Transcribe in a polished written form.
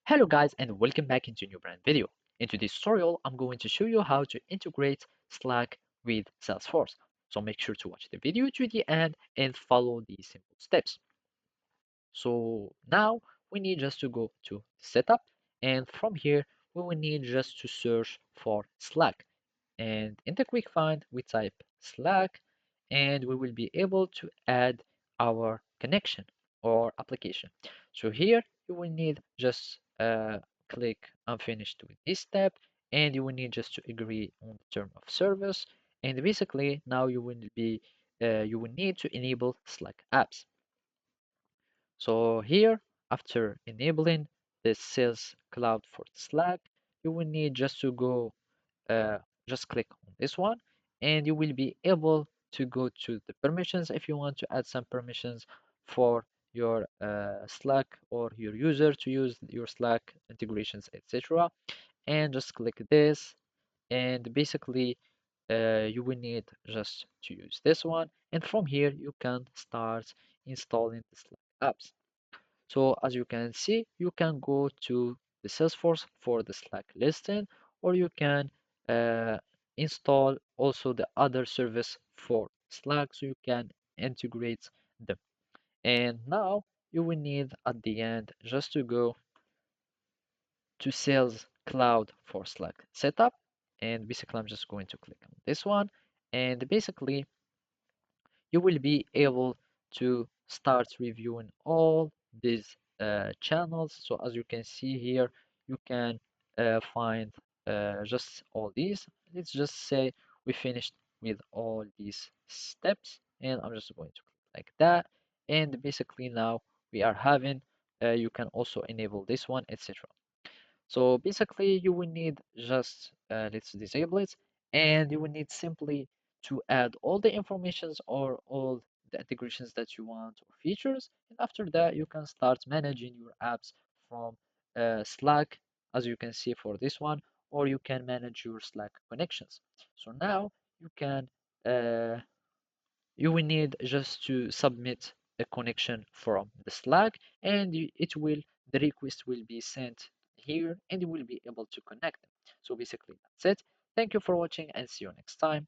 Hello guys and welcome back into a new brand video. In today's tutorial, I'm going to show you how to integrate Slack with Salesforce. So make sure to watch the video to the end and follow these simple steps. So now we need just to go to setup, and from here we will need just to search for Slack. And in the quick find we type Slack, and we will be able to add our connection or application. So here you will need just click I'm finished with this step, and you will need just to agree on the term of service. And basically now you will need to enable Slack apps. So here, after enabling the Sales Cloud for Slack, you will need just to go, just click on this one, and you will be able to go to the permissions if you want to add some permissions for your Slack or your user to use your Slack integrations, etc. And just click this, and basically you will need just to use this one, and from here you can start installing the Slack apps. So as you can see, you can go to the Salesforce for the Slack listing, or you can uh, install also the other service for Slack so you can integrate them. And now you will need at the end just to go to Sales Cloud for Slack setup. And basically, I'm just going to click on this one. And basically, you will be able to start reviewing all these channels. So as you can see here, you can find just all these. Let's just say we finished with all these steps, and I'm just going to click like that. And basically now we are having, you can also enable this one, etc. So basically, you will need just let's disable it, and you will need simply to add all the informations or all the integrations that you want or features. And after that, you can start managing your apps from Slack, as you can see for this one, or you can manage your Slack connections. So now you can uh, you will need just to submit a connection from the Slack, and it will the request will be sent here, and you will be able to connect them. So basically that's it. Thank you for watching and see you next time.